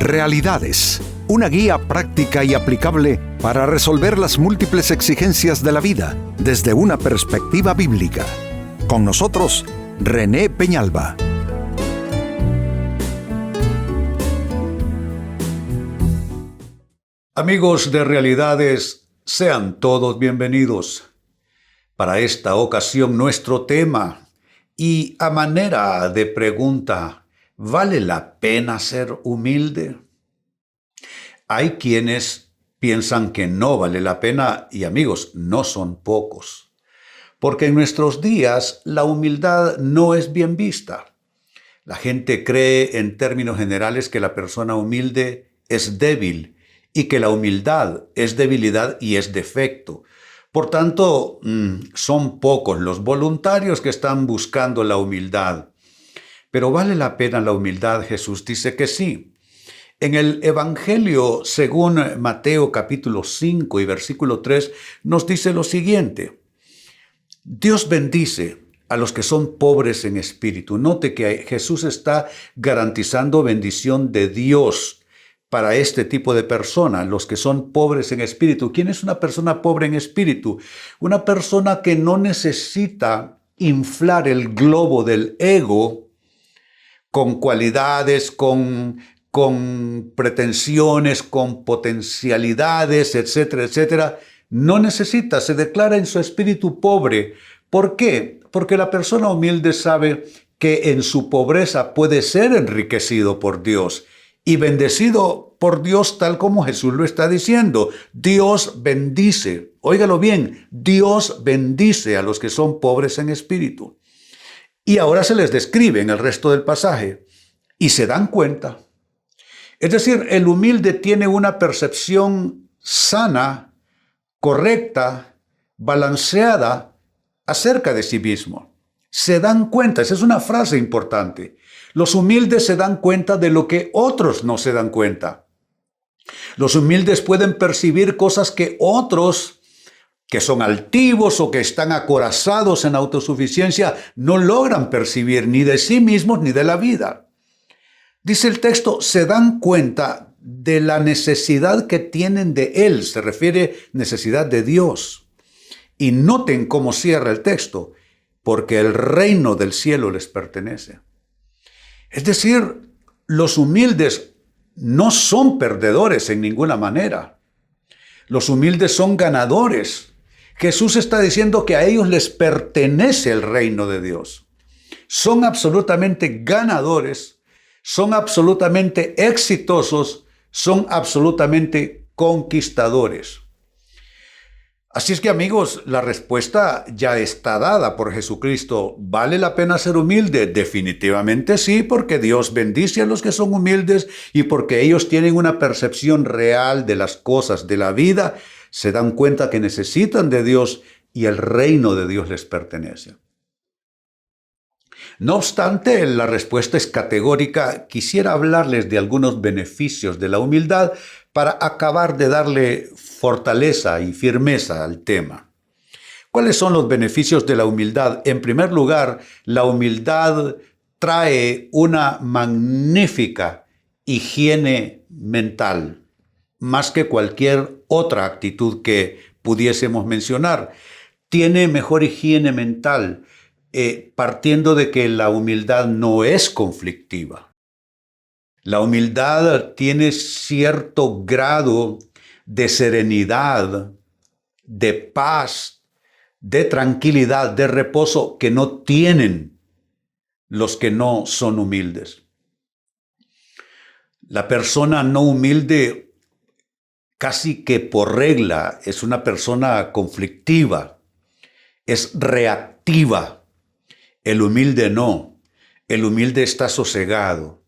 Realidades, una guía práctica y aplicable para resolver las múltiples exigencias de la vida desde una perspectiva bíblica. Con nosotros, René Peñalba. Amigos de Realidades, sean todos bienvenidos. Para esta ocasión nuestro tema, y a manera de pregunta, ¿vale la pena ser humilde? Hay quienes piensan que no vale la pena y amigos, no son pocos. Porque en nuestros días la humildad no es bien vista. La gente cree en términos generales que la persona humilde es débil y que la humildad es debilidad y es defecto. Por tanto, son pocos los voluntarios que están buscando la humildad. Pero ¿vale la pena la humildad? Jesús dice que sí. En el Evangelio, según Mateo capítulo 5 y versículo 3, nos dice lo siguiente. Dios bendice a los que son pobres en espíritu. Note que Jesús está garantizando bendición de Dios para este tipo de personas, los que son pobres en espíritu. ¿Quién es una persona pobre en espíritu? Una persona que no necesita inflar el globo del ego con cualidades, con pretensiones, con potencialidades, etcétera, etcétera. No necesita, se declara en su espíritu pobre. ¿Por qué? Porque la persona humilde sabe que en su pobreza puede ser enriquecido por Dios y bendecido por Dios tal como Jesús lo está diciendo. Dios bendice, óigalo bien, Dios bendice a los que son pobres en espíritu. Y ahora se les describe en el resto del pasaje y se dan cuenta. Es decir, el humilde tiene una percepción sana, correcta, balanceada acerca de sí mismo. Se dan cuenta, esa es una frase importante. Los humildes se dan cuenta de lo que otros no se dan cuenta. Los humildes pueden percibir cosas que otros, que son altivos o que están acorazados en autosuficiencia, no logran percibir ni de sí mismos ni de la vida. Dice el texto, se dan cuenta de la necesidad que tienen de Él, se refiere necesidad de Dios. Y noten cómo cierra el texto, porque el reino del cielo les pertenece. Es decir, los humildes no son perdedores en ninguna manera. Los humildes son ganadores. Jesús está diciendo que a ellos les pertenece el reino de Dios. Son absolutamente ganadores, son absolutamente exitosos, son absolutamente conquistadores. Así es que amigos, la respuesta ya está dada por Jesucristo. ¿Vale la pena ser humilde? Definitivamente sí, porque Dios bendice a los que son humildes y porque ellos tienen una percepción real de las cosas de la vida, se dan cuenta que necesitan de Dios y el reino de Dios les pertenece. No obstante, la respuesta es categórica. Quisiera hablarles de algunos beneficios de la humildad para acabar de darle fortaleza y firmeza al tema. ¿Cuáles son los beneficios de la humildad? En primer lugar, la humildad trae una magnífica higiene mental, más que cualquier otra actitud que pudiésemos mencionar. Tiene mejor higiene mental, partiendo de que la humildad no es conflictiva. La humildad tiene cierto grado de serenidad, de paz, de tranquilidad, de reposo que no tienen los que no son humildes. La persona no humilde, casi que por regla, es una persona conflictiva, es reactiva. El humilde no, el humilde está sosegado.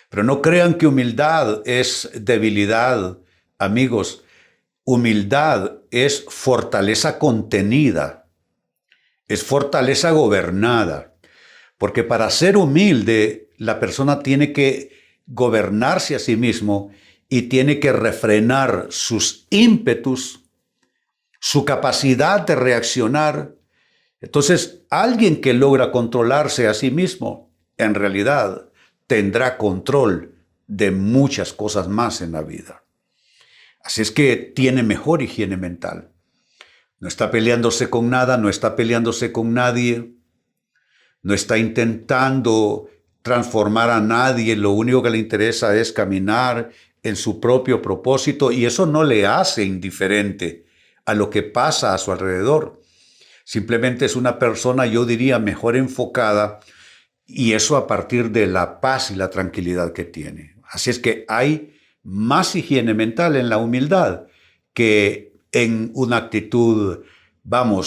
Pero no crean que humildad es debilidad, amigos. Humildad es fortaleza contenida, es fortaleza gobernada. Porque para ser humilde, la persona tiene que gobernarse a sí mismo y tiene que refrenar sus ímpetus, su capacidad de reaccionar. Entonces, alguien que logra controlarse a sí mismo, en realidad, tendrá control de muchas cosas más en la vida. Así es que tiene mejor higiene mental. No está peleándose con nada, no está peleándose con nadie, no está intentando transformar a nadie, lo único que le interesa es caminar en su propio propósito y eso no le hace indiferente a lo que pasa a su alrededor. Simplemente es una persona, yo diría, mejor enfocada y eso a partir de la paz y la tranquilidad que tiene. Así es que hay más higiene mental en la humildad que en una actitud,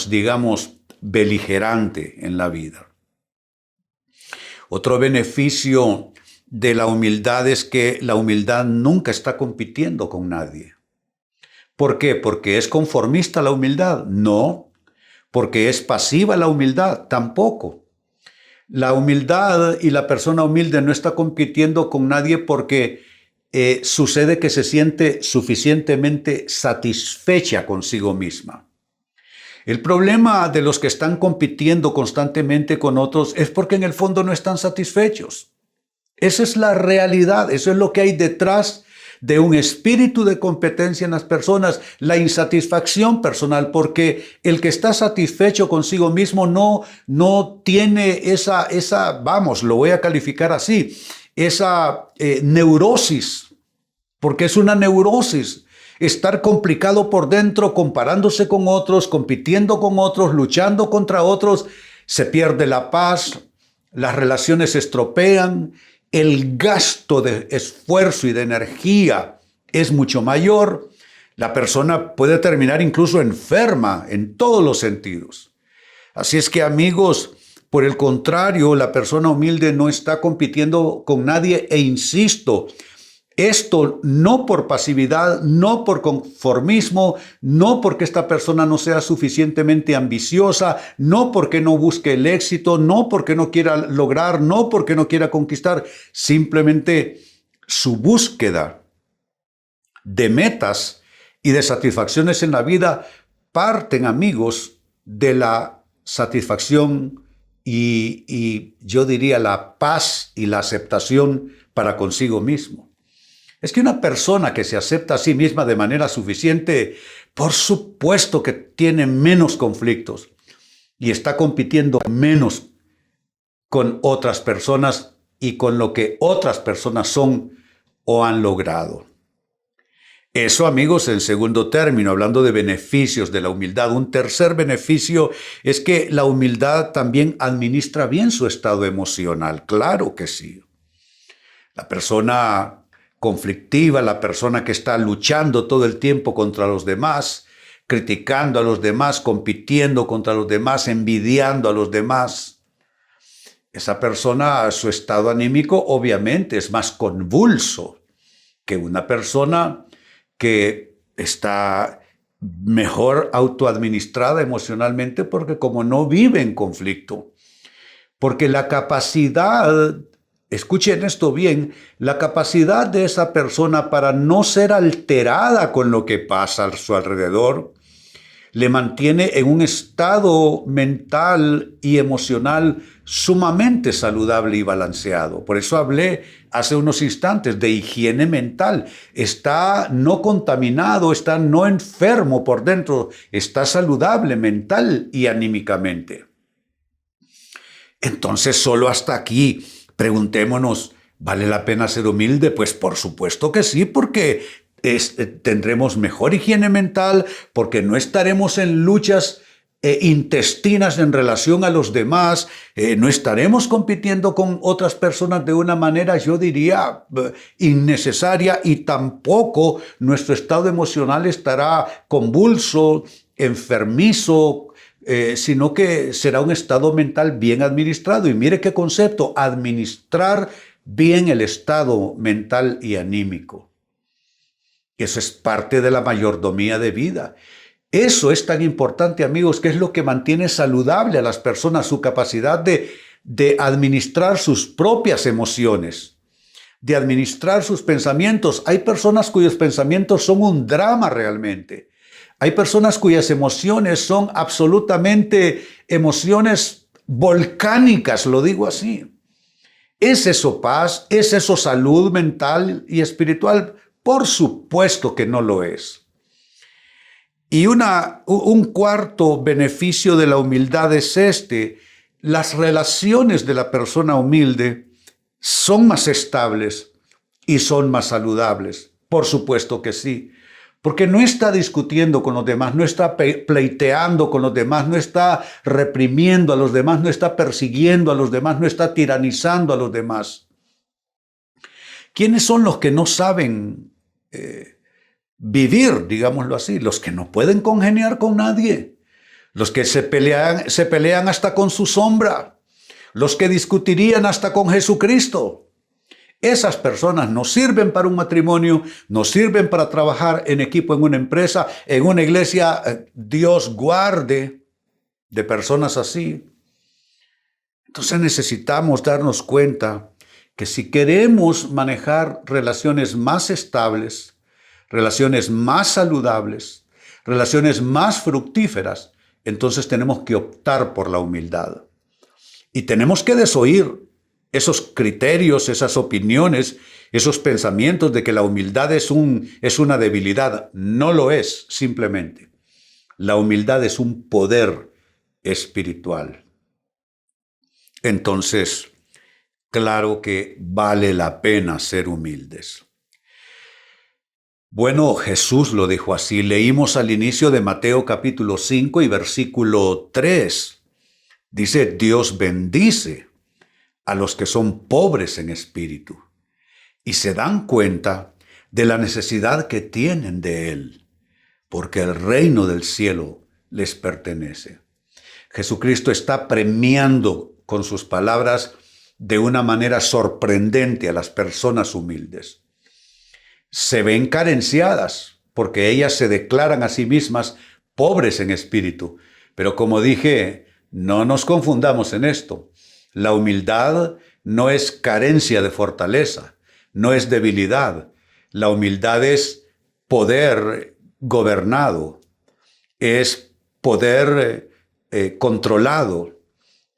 digamos, beligerante en la vida. Otro beneficio de la humildad es que la humildad nunca está compitiendo con nadie. ¿Por qué? ¿Porque es conformista la humildad? No. ¿Porque es pasiva la humildad? Tampoco. La humildad y la persona humilde no está compitiendo con nadie porque sucede que se siente suficientemente satisfecha consigo misma. El problema de los que están compitiendo constantemente con otros es porque en el fondo no están satisfechos. Esa es la realidad, eso es lo que hay detrás de un espíritu de competencia en las personas, la insatisfacción personal, porque el que está satisfecho consigo mismo no tiene esa, lo voy a calificar así, esa neurosis, porque es una neurosis. Estar complicado por dentro, comparándose con otros, compitiendo con otros, luchando contra otros, se pierde la paz, las relaciones se estropean, el gasto de esfuerzo y de energía es mucho mayor, la persona puede terminar incluso enferma en todos los sentidos. Así es que, amigos, por el contrario, la persona humilde no está compitiendo con nadie e insisto, esto no por pasividad, no por conformismo, no porque esta persona no sea suficientemente ambiciosa, no porque no busque el éxito, no porque no quiera lograr, no porque no quiera conquistar, simplemente su búsqueda de metas y de satisfacciones en la vida parten, amigos, de la satisfacción y yo diría la paz y la aceptación para consigo mismo. Es que una persona que se acepta a sí misma de manera suficiente, por supuesto que tiene menos conflictos y está compitiendo menos con otras personas y con lo que otras personas son o han logrado. Eso, amigos, en segundo término, hablando de beneficios de la humildad. Un tercer beneficio es que la humildad también administra bien su estado emocional. Claro que sí. La persona conflictiva, la persona que está luchando todo el tiempo contra los demás, criticando a los demás, compitiendo contra los demás, envidiando a los demás. Esa persona, su estado anímico obviamente es más convulso que una persona que está mejor autoadministrada emocionalmente porque como no vive en conflicto, porque la capacidad, escuchen esto bien, la capacidad de esa persona para no ser alterada con lo que pasa a su alrededor, le mantiene en un estado mental y emocional sumamente saludable y balanceado. Por eso hablé hace unos instantes de higiene mental. Está no contaminado, está no enfermo por dentro, está saludable mental y anímicamente. Entonces, solo hasta aquí. Preguntémonos, ¿vale la pena ser humilde? Pues por supuesto que sí, porque tendremos mejor higiene mental, porque no estaremos en luchas intestinas en relación a los demás, no estaremos compitiendo con otras personas de una manera, yo diría, innecesaria y tampoco nuestro estado emocional estará convulso, enfermizo, sino que será un estado mental bien administrado. Y mire qué concepto, administrar bien el estado mental y anímico. Eso es parte de la mayordomía de vida. Eso es tan importante, amigos, que es lo que mantiene saludable a las personas, su capacidad de administrar sus propias emociones, de administrar sus pensamientos. Hay personas cuyos pensamientos son un drama realmente. Hay personas cuyas emociones son absolutamente emociones volcánicas, lo digo así. ¿Es eso paz? ¿Es eso salud mental y espiritual? Por supuesto que no lo es. Y un cuarto beneficio de la humildad es las relaciones de la persona humilde son más estables y son más saludables. Por supuesto que sí, porque no está discutiendo con los demás, no está pleiteando con los demás, no está reprimiendo a los demás, no está persiguiendo a los demás, no está tiranizando a los demás. ¿Quiénes son los que no saben vivir, digámoslo así? Los que no pueden congeniar con nadie, los que se pelean hasta con su sombra, los que discutirían hasta con Jesucristo. Esas personas no sirven para un matrimonio, no sirven para trabajar en equipo en una empresa, en una iglesia. Dios guarde de personas así. Entonces necesitamos darnos cuenta que si queremos manejar relaciones más estables, relaciones más saludables, relaciones más fructíferas, entonces tenemos que optar por la humildad. Y tenemos que desoír esos criterios, esas opiniones, esos pensamientos de que la humildad es una debilidad. No lo es, simplemente. La humildad es un poder espiritual. Entonces, claro que vale la pena ser humildes. Bueno, Jesús lo dijo así. Leímos al inicio de Mateo capítulo 5 y versículo 3. Dice, Dios bendice a los que son pobres en espíritu y se dan cuenta de la necesidad que tienen de Él, porque el reino del cielo les pertenece. Jesucristo está premiando con sus palabras de una manera sorprendente a las personas humildes. Se ven carenciadas porque ellas se declaran a sí mismas pobres en espíritu. Pero como dije, no nos confundamos en esto. La humildad no es carencia de fortaleza, no es debilidad. La humildad es poder gobernado, es poder controlado,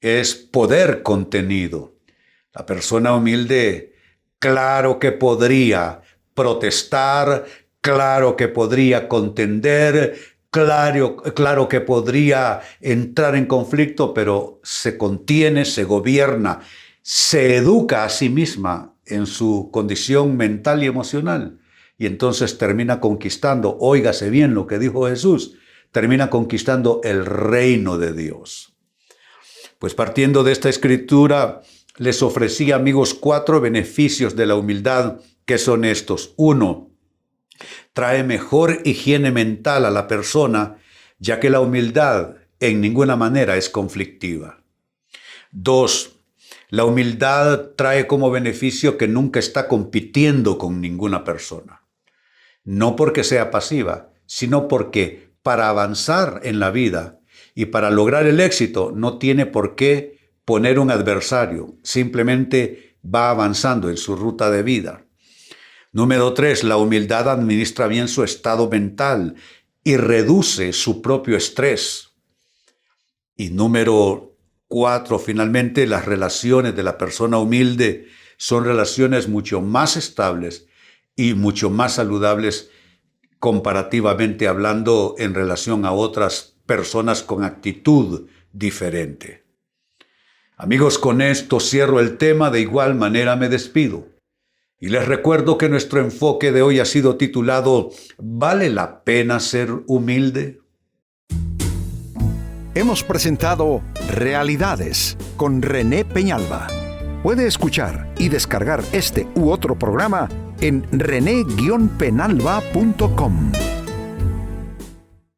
es poder contenido. La persona humilde, claro que podría protestar, claro que podría contender, claro que podría entrar en conflicto, pero se contiene, se gobierna, se educa a sí misma en su condición mental y emocional. Y entonces termina conquistando, óigase bien lo que dijo Jesús, termina conquistando el reino de Dios. Pues partiendo de esta escritura, les ofrecí, amigos, 4 beneficios de la humildad, que son estos. 1. Trae mejor higiene mental a la persona, ya que la humildad en ninguna manera es conflictiva. 2. La humildad trae como beneficio que nunca está compitiendo con ninguna persona. No porque sea pasiva, sino porque para avanzar en la vida y para lograr el éxito no tiene por qué poner un adversario, simplemente va avanzando en su ruta de vida. Número 3, la humildad administra bien su estado mental y reduce su propio estrés. Y número 4, finalmente, las relaciones de la persona humilde son relaciones mucho más estables y mucho más saludables comparativamente hablando en relación a otras personas con actitud diferente. Amigos, con esto cierro el tema, de igual manera me despido. Y les recuerdo que nuestro enfoque de hoy ha sido titulado ¿Vale la pena ser humilde? Hemos presentado Realidades con René Peñalba. Puede escuchar y descargar este u otro programa en rene-penalba.com.